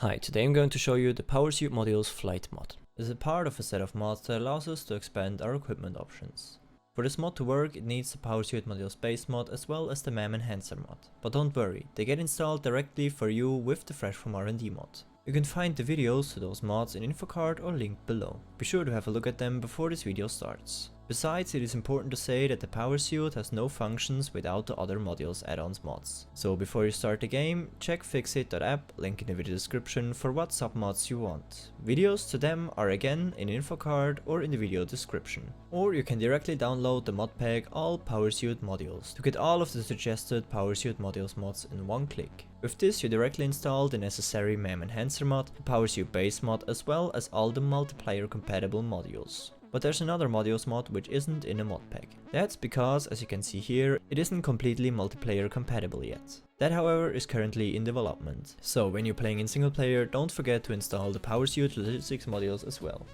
Hi, today I'm going to show you the PowerSuit Module's Flight mod. This is a part of a set of mods that allows us to expand our equipment options. For this mod to work, it needs the PowerSuit Module's base mod as well as the MAM Enhancer mod. But don't worry, they get installed directly for you with the Fresh from R&D mod. You can find the videos to those mods in info card or linked below. Be sure to have a look at them before this video starts. Besides, it is important to say that the PowerSuit has no functions without the other modules add-ons mods. So before you start the game, check ficsit.app, link in the video description for what submods you want. Videos to them are again in info card or in the video description. Or you can directly download the mod pack All PowerSuit Modules to get all of the suggested PowerSuit Modules mods in one click. With this you directly install the necessary MAM Enhancer mod, the PowerSuit base mod as well as all the multiplayer compatible modules. But there's another modules mod which isn't in a mod pack. That's because, as you can see here, it isn't completely multiplayer compatible yet. That however is currently in development. So when you're playing in single player, don't forget to install the PowerSuit logistics modules as well.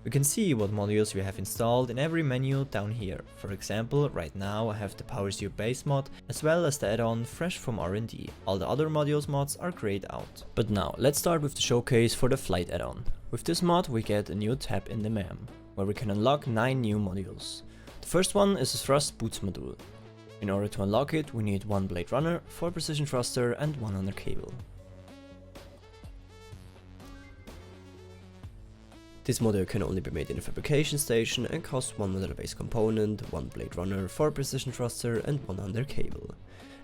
You can see what modules we have installed in every menu down here. For example, right now I have the PowerSuit base mod as well as the add-on Fresh from R&D. All the other modules mods are grayed out. But now let's start with the showcase for the flight add-on. With this mod we get a new tab in the MAM, where we can unlock 9 new modules. The first one is the thrust boots module. In order to unlock it we need 1 blade runner, 4 precision thruster and 1 under cable. This module can only be made in a fabrication station and costs 1 modular base component, 1 blade runner, 4 precision thruster and 1 under cable.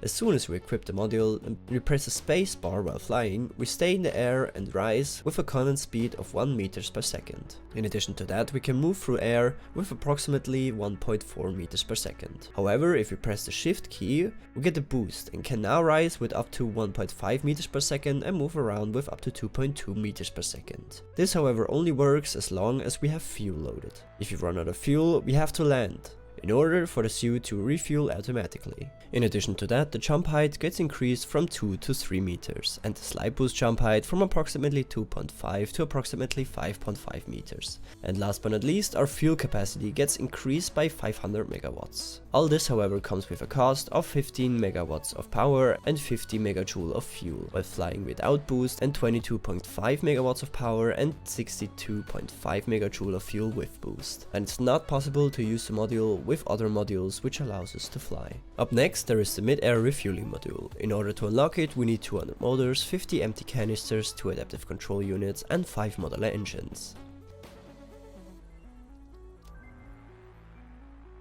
As soon as we equip the module and we press the space bar while flying, we stay in the air and rise with a constant speed of 1 meters per second. In addition to that, we can move through air with approximately 1.4 meters per second. However, if we press the shift key, we get a boost and can now rise with up to 1.5 meters per second and move around with up to 2.2 meters per second. This however only works as long as we have fuel loaded. If you run out of fuel, we have to land, in order for the suit to refuel automatically. In addition to that, the jump height gets increased from 2 to 3 meters and the slide boost jump height from approximately 2.5 to approximately 5.5 meters. And last but not least, our fuel capacity gets increased by 500 megawatts. All this however comes with a cost of 15 megawatts of power and 50 megajoule of fuel, while flying without boost, and 22.5 megawatts of power and 62.5 megajoule of fuel with boost. And it's not possible to use the module with other modules which allows us to fly. Up next there is the mid-air refueling module. In order to unlock it we need 200 motors, 50 empty canisters, 2 adaptive control units and 5 modular engines.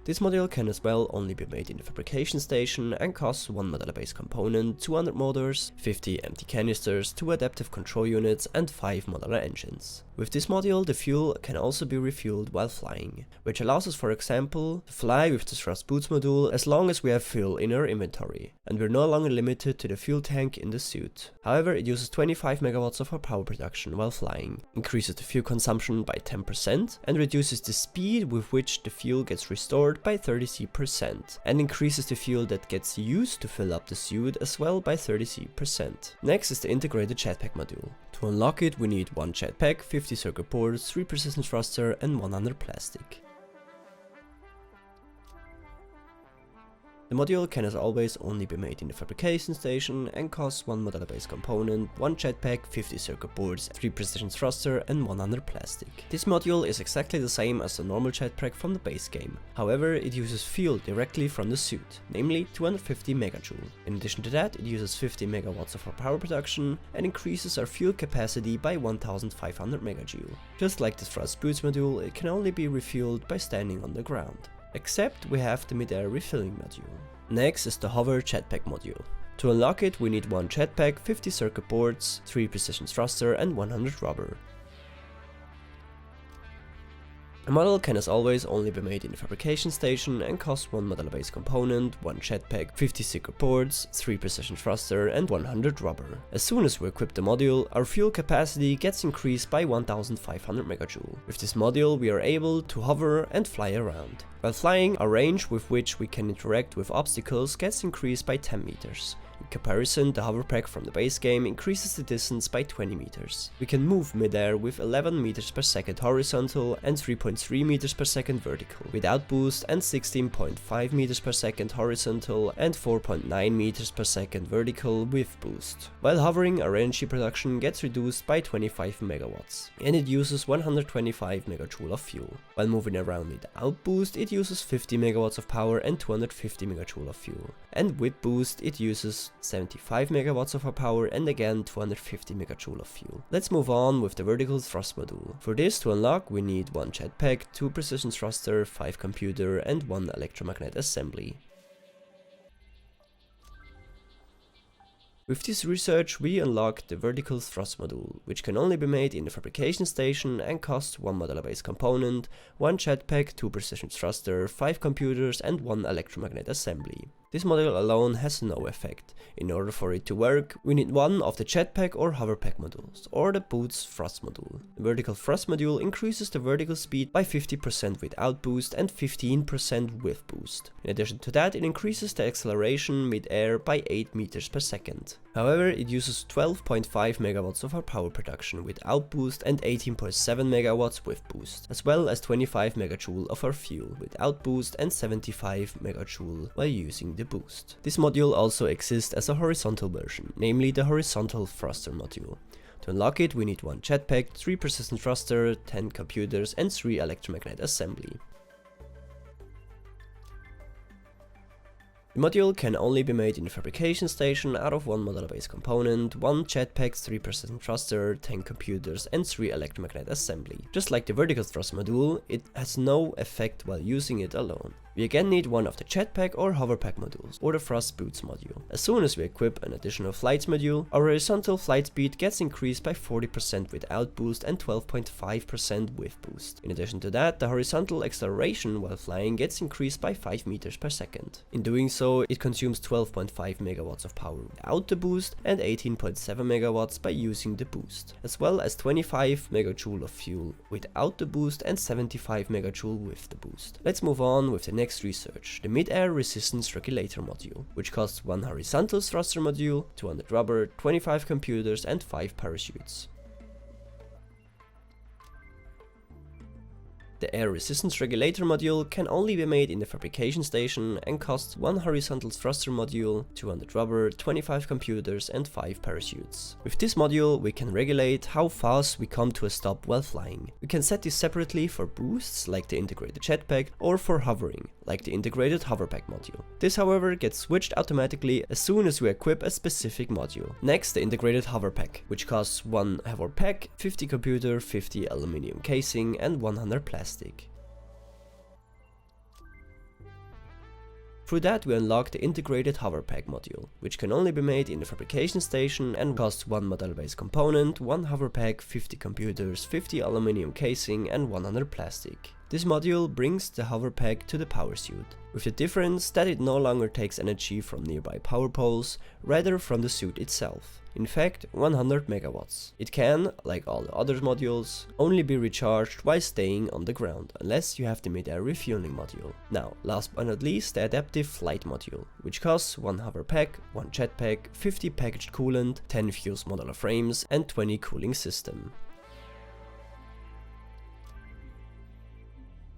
This module can as well only be made in the fabrication station and costs 1 modular base component, 200 motors, 50 empty canisters, 2 adaptive control units and 5 modular engines. With this module the fuel can also be refueled while flying, which allows us, for example, to fly with the thrust boots module as long as we have fuel in our inventory, and we're no longer limited to the fuel tank in the suit. However, it uses 25 megawatts of our power production while flying, increases the fuel consumption by 10% and reduces the speed with which the fuel gets restored by 30%, and increases the fuel that gets used to fill up the suit as well by 30%. Next is the integrated jetpack module. To unlock it we need 1 jetpack, 50 circuit boards, 3 precision thruster and 1 under plastic. The module can as always only be made in the fabrication station and costs 1 modular base component, 1 jetpack, 50 circuit boards, 3 precision thruster and 1 under plastic. This module is exactly the same as the normal jetpack from the base game. However, it uses fuel directly from the suit, namely 250 megajoule. In addition to that, it uses 50 megawatts of our power production and increases our fuel capacity by 1500 megajoule. Just like the thrust boots module, it can only be refueled by standing on the ground. Except we have the mid-air refilling module. Next is the hover jetpack module. To unlock it we need 1 jetpack, 50 circuit boards, 3 precision thruster and 100 rubber. The model can as always only be made in the fabrication station and costs 1 modular base component, 1 jetpack, 50 circuit boards, 3 precision thruster and 100 rubber. As soon as we equip the module, our fuel capacity gets increased by 1500 megajoule. With this module we are able to hover and fly around. While flying, our range with which we can interact with obstacles gets increased by 10 meters. In comparison, the hoverpack from the base game increases the distance by 20 meters. We can move mid-air with 11 meters per second horizontal and 3.3 meters per second vertical, without boost, and 16.5 meters per second horizontal and 4.9 meters per second vertical with boost. While hovering, our energy production gets reduced by 25 megawatts, and it uses 125 megajoule of fuel. While moving around without boost, it uses 50 megawatts of power and 250 megajoule of fuel. And with boost, it uses 75 megawatts of power and again 250 megajoule of fuel. Let's move on with the vertical thrust module. For this to unlock, we need 1 jetpack, 2 precision thruster, 5 computer and 1 electromagnet assembly. With this research, we unlock the vertical thrust module, which can only be made in the fabrication station and costs 1 modular base component, 1 jetpack, 2 precision thruster, 5 computers and 1 electromagnet assembly. This module alone has no effect. In order for it to work, we need one of the jetpack or hoverpack modules, or the boost thrust module. The vertical thrust module increases the vertical speed by 50% without boost and 15% with boost. In addition to that, it increases the acceleration mid-air by 8 meters per second. However, it uses 12.5 megawatts of our power production without boost and 18.7 megawatts with boost, as well as 25 megajoule of our fuel without boost and 75 megajoule while using the boost. This module also exists as a horizontal version, namely the horizontal thruster module. To unlock it, we need 1 jetpack, 3 precision thruster, 10 computers and 3 electromagnet assembly. The module can only be made in the fabrication station out of 1 modular base component, 1 jetpack, 3 precision thruster, 10 computers and 3 electromagnet assembly. Just like the vertical thrust module, it has no effect while using it alone. We again need one of the jetpack or hoverpack modules, or the thrust boots module. As soon as we equip an additional flights module, our horizontal flight speed gets increased by 40% without boost and 12.5% with boost. In addition to that, the horizontal acceleration while flying gets increased by 5 meters per second. In doing so, it consumes 12.5 megawatts of power without the boost and 18.7 megawatts by using the boost, as well as 25 megajoule of fuel without the boost and 75 megajoule with the boost. Let's move on with the next research, the mid-air resistance regulator module, which costs 1 horizontal thruster module, 200 rubber, 25 computers and 5 parachutes. The air resistance regulator module can only be made in the fabrication station and costs 1 horizontal thruster module, 200 rubber, 25 computers and 5 parachutes. With this module, we can regulate how fast we come to a stop while flying. We can set this separately for boosts, like the integrated jetpack, or for hovering, like the integrated hoverpack module. This, however, gets switched automatically as soon as we equip a specific module. Next, the integrated hoverpack, which costs 1 hoverpack, 50 computer, 50 aluminum casing and 100 plastic. Through that, we unlock the integrated hoverpack module, which can only be made in the fabrication station and costs 1 modular base component, 1 hoverpack, 50 computers, 50 aluminum casing and 100 plastic. This module brings the hoverpack to the PowerSuit, with the difference that it no longer takes energy from nearby power poles, rather from the suit itself. In fact, 100 megawatts. It can, like all the other modules, only be recharged while staying on the ground, unless you have the mid-air refueling module. Now, last but not least, the adaptive flight module, which costs 1 hoverpack, 1 jetpack, 50 packaged coolant, 10 fused modular frames and 20 cooling system.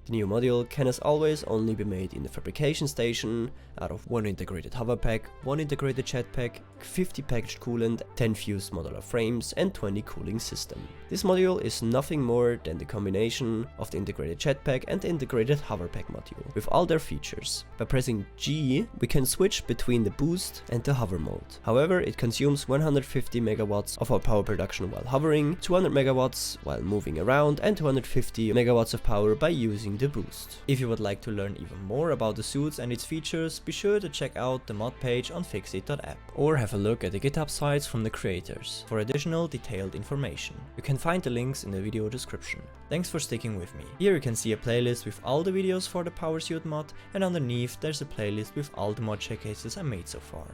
The new module can as always only be made in the fabrication station out of 1 integrated hoverpack, 1 integrated jetpack, 50 packaged coolant, 10 fused modular frames and 20 cooling system. This module is nothing more than the combination of the integrated jetpack and the integrated hoverpack module, with all their features. By pressing G, we can switch between the boost and the hover mode. However, it consumes 150 megawatts of our power production while hovering, 200 megawatts while moving around and 250 megawatts of power by using the boost. If you would like to learn even more about the suits and its features, be sure to check out the mod page on ficsit.app or have a look at the GitHub sites from the creators for additional detailed information. You can find the links in the video description. Thanks for sticking with me. Here you can see a playlist with all the videos for the PowerSuit mod, and underneath there's a playlist with all the mod showcases I made so far.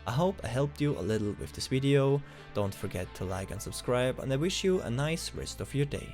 I hope I helped you a little with this video. Don't forget to like and subscribe, and I wish you a nice rest of your day.